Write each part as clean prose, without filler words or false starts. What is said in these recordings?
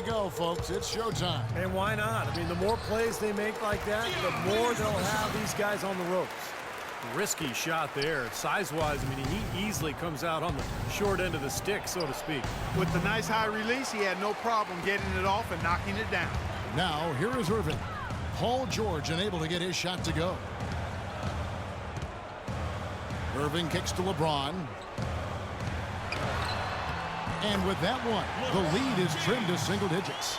go, folks. It's showtime. And why not? I mean, the more plays they make like that, the more they'll have these guys on the ropes. Risky shot there. Size-wise, I mean, he easily comes out on the short end of the stick, so to speak. With the nice high release, he had no problem getting it off and knocking it down. Now, here is Irving. Paul George unable to get his shot to go. Irving kicks to LeBron. And with that one, the lead is trimmed to single digits.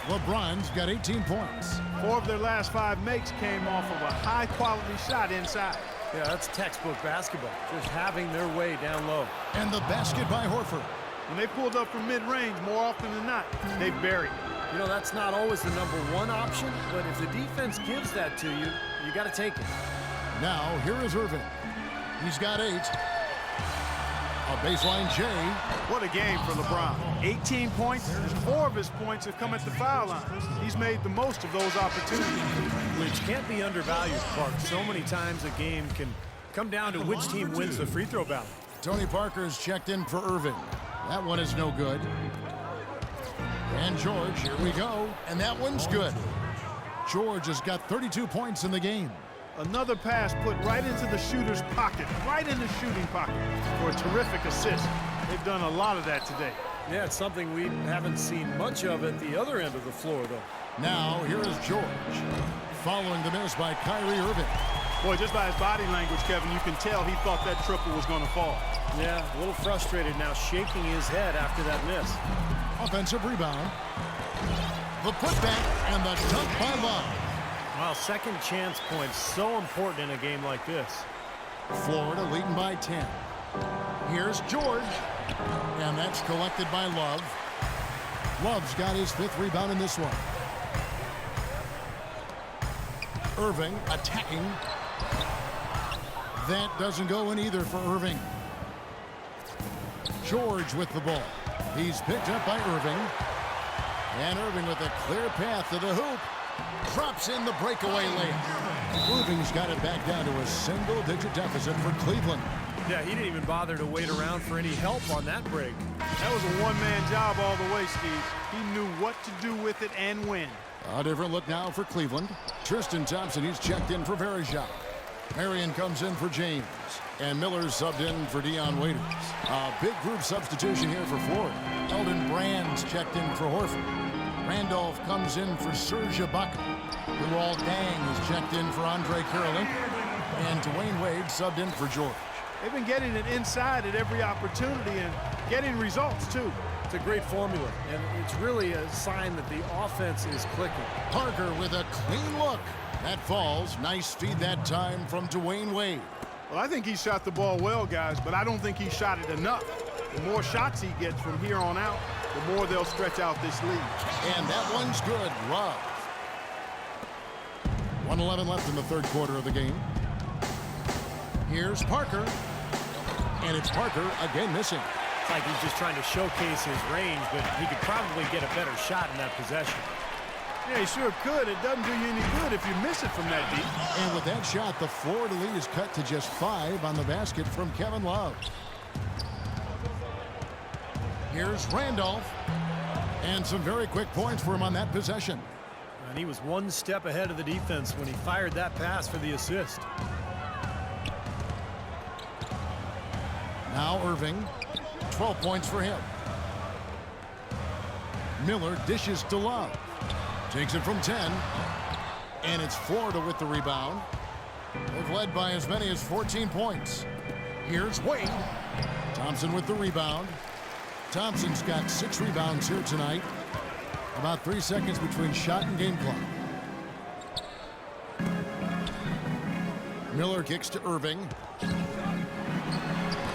LeBron's got 18 points. 4 of their last 5 makes came off of a high-quality shot inside. Yeah, that's textbook basketball, just having their way down low. And the basket by Horford. When they pulled up from mid-range, more often than not, they buried. You know, that's not always the #1 option, but if the defense gives that to you, you got to take it. Now, here is Irving. He's got 8. A baseline J. What a game for LeBron. 18 points, and 4 of his points have come at the foul line. He's made the most of those opportunities. Which can't be undervalued, Park. So many times a game can come down to which team wins the free throw battle. Tony Parker's checked in for Irving. That one is no good. And George, here we go. And that one's good. George has got 32 points in the game. Another pass put right into the shooter's pocket, right in the shooting pocket, for a terrific assist. They've done a lot of that today. Yeah, it's something we haven't seen much of at the other end of the floor, though. Now, here is George. Following the miss by Kyrie Irving. Boy, just by his body language, Kevin, you can tell he thought that triple was going to fall. Yeah, a little frustrated now, shaking his head after that miss. Offensive rebound. The putback and the dunk by Love. Wow, second chance points, so important in a game like this. Florida leading by 10. Here's George. And that's collected by Love. Love's got his 5th rebound in this one. Irving attacking. That doesn't go in either for Irving. George with the ball. He's picked up by Irving. And Irving with a clear path to the hoop. Drops in the breakaway layup. Irving's got it back down to a single-digit deficit for Cleveland. Yeah, he didn't even bother to wait around for any help on that break. That was a one-man job all the way, Steve. He knew what to do with it and when. A different look now for Cleveland. Tristan Thompson, he's checked in for Verjao. Marion comes in for James. And Miller's subbed in for Dion Waiters. A big group substitution here for Florida. Eldon Brand's checked in for Horford. Randolph comes in for Serge Ibaka. Luol Deng is checked in for Andre Karolinko. And Dwayne Wade subbed in for George. They've been getting it inside at every opportunity and getting results, too. It's a great formula, and it's really a sign that the offense is clicking. Parker with a clean look. That falls. Nice feed that time from Dwayne Wade. Well, I think he shot the ball well, guys, but I don't think he shot it enough. The more shots he gets from here on out, the more they'll stretch out this lead. And that one's good. Love. 1:11 left in the 3rd quarter of the game. Here's Parker. And it's Parker again missing. It's like he's just trying to showcase his range, but he could probably get a better shot in that possession. Yeah, he sure could. It doesn't do you any good if you miss it from that deep. And with that shot, the Florida lead is cut to just 5 on the basket from Kevin Love. Here's Randolph. And some very quick points for him on that possession. And he was one step ahead of the defense when he fired that pass for the assist. Now Irving. 12 points for him. Miller dishes to Love. Takes it from 10. And it's Florida with the rebound. They've led by as many as 14 points. Here's Wade. Thompson with the rebound. Thompson's got 6 rebounds here tonight. About 3 seconds between shot and game clock. Miller kicks to Irving.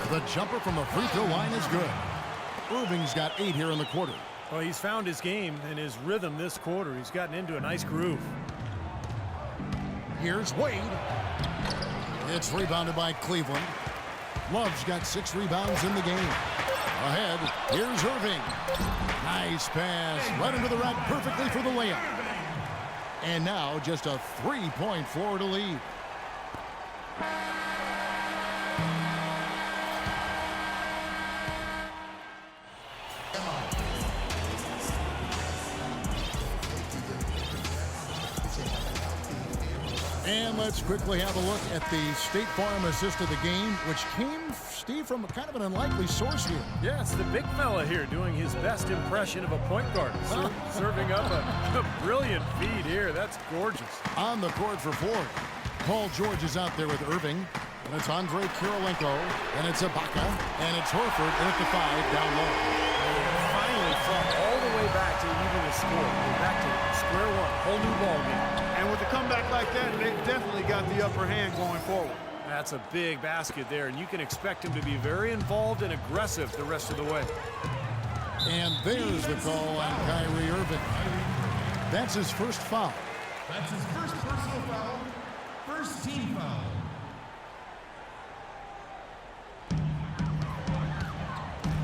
The jumper from the free throw line is good. Irving's got 8 here in the quarter. Well, he's found his game and his rhythm this quarter. He's gotten into a nice groove. Here's Wade. It's rebounded by Cleveland. Love's got 6 rebounds in the game. Ahead, here's Irving. Nice pass. Right into the rack perfectly for the layup. And now just a 3-point Florida lead. And let's quickly have a look at the State Farm assist of the game, which came, Steve, from kind of an unlikely source here. Yeah, it's the big fella here doing his best impression of a point guard. Serving up a brilliant feed here. That's gorgeous. On the court for Florida, Paul George is out there with Irving. And it's Andre Kirilenko, and it's Ibaka, and it's Horford, and at the 5 down low. Finally fought all the way back to even the score. We're back to square one, whole new ball game. And with a comeback like that, they've definitely got the upper hand going forward. That's a big basket there, and you can expect him to be very involved and aggressive the rest of the way. And there's the call on Kyrie Irving. That's his first foul. That's his first personal foul, first team foul.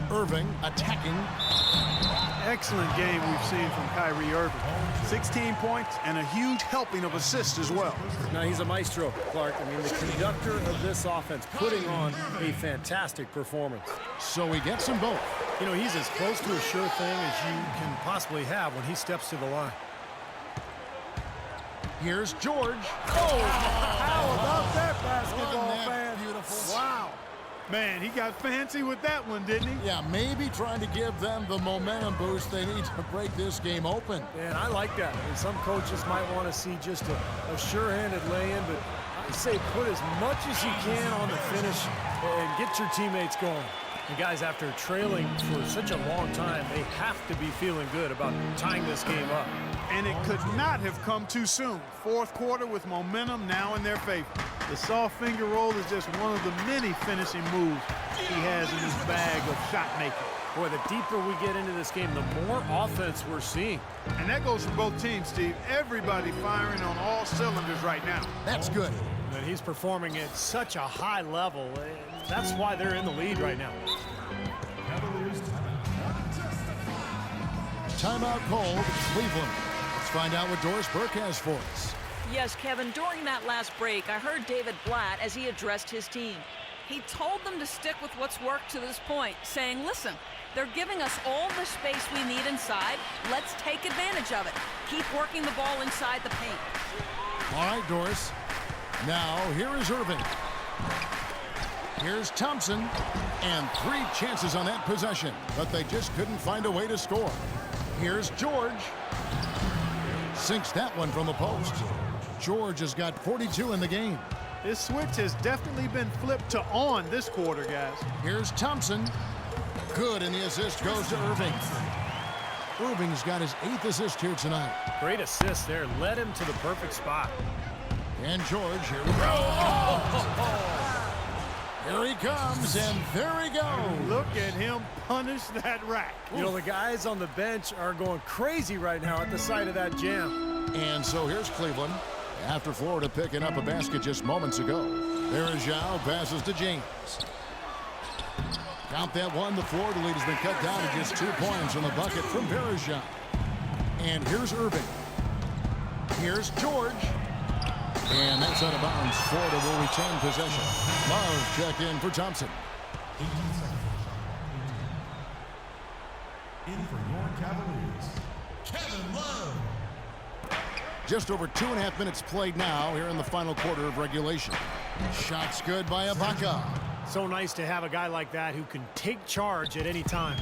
Irving attacking. Excellent game we've seen from Kyrie Irving. 16 points and a huge helping of assists as well. Now, he's a maestro, Clark. I mean, the conductor of this offense, putting on a fantastic performance. So he gets them both. You know, he's as close to a sure thing as you can possibly have when he steps to the line. Here's George. Oh, how about that basketball, Wasn't that fan? beautiful? Wow. Man, he got fancy with that one, didn't he? Yeah, maybe trying to give them the momentum boost they need to break this game open. And I like that. And some coaches might want to see just a sure-handed lay-in, but I say put as much as you can on the finish and get your teammates going. And guys, after trailing for such a long time, they have to be feeling good about tying this game up. And it could not have come too soon. Fourth quarter with momentum now in their favor. The soft finger roll is just one of the many finishing moves he has in his bag of shot making. Boy, the deeper we get into this game, the more offense we're seeing. And that goes for both teams, Steve. Everybody firing on all cylinders right now. That's good. And he's performing at such a high level. That's why they're in the lead right now. Timeout called Cleveland. Let's find out what Doris Burke has for us. Yes, Kevin, during that last break, I heard David Blatt as he addressed his team. He told them to stick with what's worked to this point, saying, listen, they're giving us all the space we need inside. Let's take advantage of it. Keep working the ball inside the paint. All right, Doris. Now, here is Irving. Here's Thompson. And 3 chances on that possession, but they just couldn't find a way to score. Here's George. Sinks that one from the post. George has got 42 in the game. This switch has definitely been flipped to on this quarter, guys. Here's Thompson. Good, and the assist goes to Irving. Irving's got his 8th assist here tonight. Great assist there. Led him to the perfect spot. And George, here we go. Oh! Here he comes, and there he goes. Look at him punish that rack. You know, the guys on the bench are going crazy right now at the sight of that jam. And so here's Cleveland. After Florida picking up a basket just moments ago. There is Zhao, passes to James. Count that one. The Florida lead has been cut down to just 2 points on the bucket from Verejao. And here's Irving. Here's George. And that's out of bounds. Florida will retain possession. Love check in for Thompson. 18 seconds. In for your Cavaliers, Kevin Love. Just over 2.5 minutes played now here in the final quarter of regulation. Shots good by Ibaka. So nice to have a guy like that who can take charge at any time.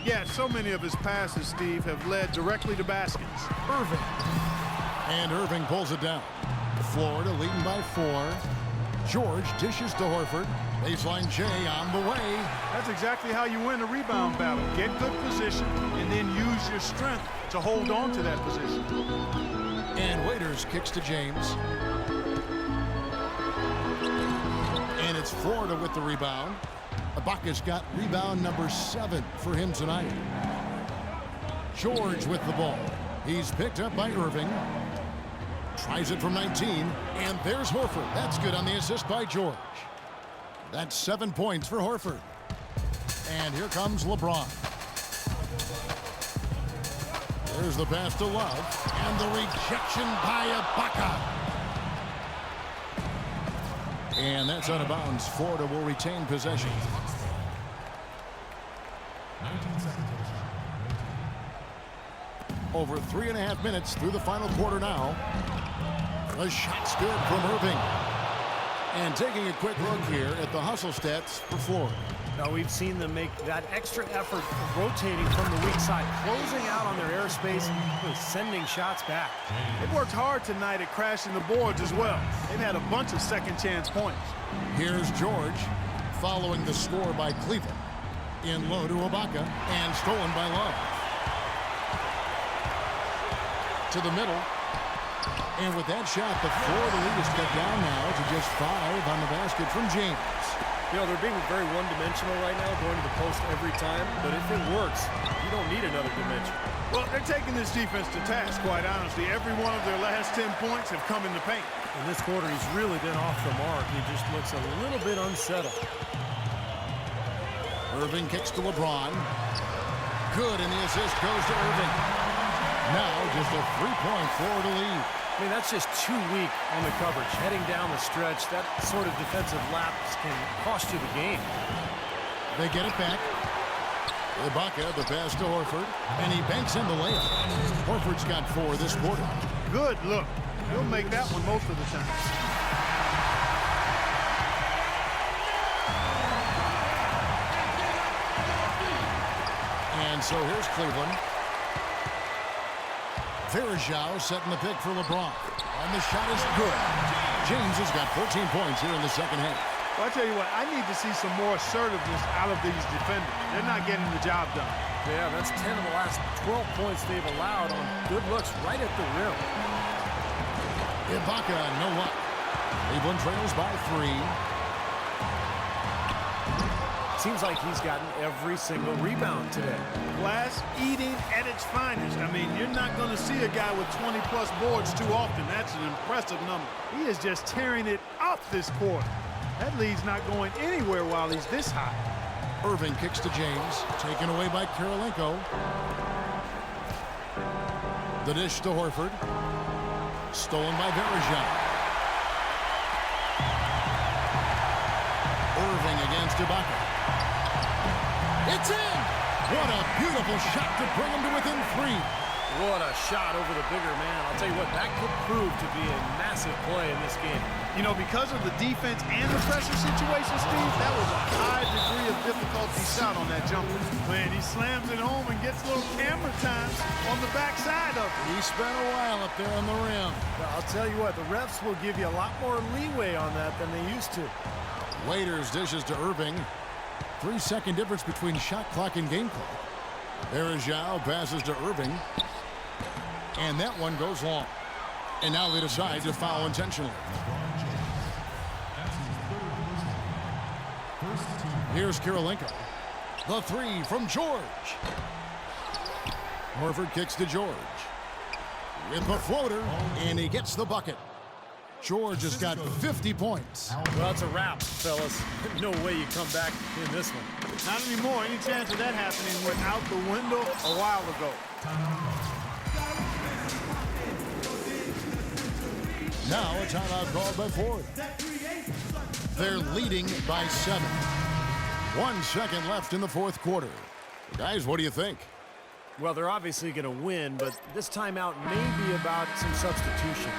Yeah, so many of his passes, Steve, have led directly to baskets. Irving. And Irving pulls it down. Florida leading by 4. George dishes to Horford. Baseline J on the way. That's exactly how you win a rebound battle. Get good position and then use your strength to hold on to that position. And Waiters kicks to James. And it's Florida with the rebound. Ibaka's got rebound number 7 for him tonight. George with the ball. He's picked up by Irving. Tries it from 19, and there's Horford. That's good on the assist by George. That's 7 points for Horford. And here comes LeBron. There's the pass to Love, and the rejection by Ibaka. And that's out of bounds. Florida will retain possession. 19 seconds. Over 3.5 minutes through the final quarter now. The shot's good from Irving. And taking a quick look here at the hustle stats for Florida. Now, we've seen them make that extra effort of rotating from the weak side, closing out on their airspace, and sending shots back. They've worked hard tonight at crashing the boards as well. They've had a bunch of second chance points. Here's George following the score by Cleveland. In low to Ibaka and stolen by Love. To the middle. And with that shot, the Florida lead is cut down now to just 5 on the basket from James. You know, they're being very one-dimensional right now, going to the post every time. But if it works, you don't need another dimension. Well, they're taking this defense to task, quite honestly. Every one of their last 10 points have come in the paint. In this quarter, he's really been off the mark. He just looks a little bit unsettled. Irving kicks to LeBron. Good, and the assist goes to Irving. Now just a 3-point Florida lead. I mean, that's just too weak on the coverage. Heading down the stretch, that sort of defensive lapse can cost you the game. They get it back. Ibaka, the pass to Horford, and he banks in the layup. Horford's got 4 this quarter. Good look. He'll make that one most of the time. And so here's Cleveland. Verajao setting the pick for LeBron. And the shot is good. James has got 14 points here in the second half. Well, I tell you what, I need to see some more assertiveness out of these defenders. They're not getting the job done. Yeah, that's 10 of the last 12 points they've allowed on good looks right at the rim. Ibaka, no luck. Cleveland trails by 3. Seems like he's gotten every single rebound today. Glass eating at its finest. I mean, you're not going to see a guy with 20-plus boards too often. That's an impressive number. He is just tearing it up this quarter. That lead's not going anywhere while he's this high. Irving kicks to James, taken away by Kirilenko. The dish to Horford. Stolen by Verajao. Irving against Ibaka. It's in! What a beautiful shot to bring him to within 3. What a shot over the bigger man. I'll tell you what, that could prove to be a massive play in this game. You know, because of the defense and the pressure situation, Steve, that was a high degree of difficulty shot on that jumper. Man, he slams it home and gets a little camera time on the backside of it. He spent a while up there on the rim. Well, I'll tell you what, the refs will give you a lot more leeway on that than they used to. Waiters dishes to Irving. 3-second difference between shot clock and game clock. Verajao passes to Irving. And that one goes long. And now they decide to foul intentionally. Here's Kirilenko. The 3 from George. Horford kicks to George. With the floater, and he gets the bucket. George has got 50 points. Well, it's a wrap, fellas. No way you come back in this one. Not anymore. Any chance of that happening went out the window a while ago. Now a timeout called by Florida. They're leading by 7. 1 second left in the fourth quarter. Guys, what do you think? Well, they're obviously going to win, but this timeout may be about some substitution.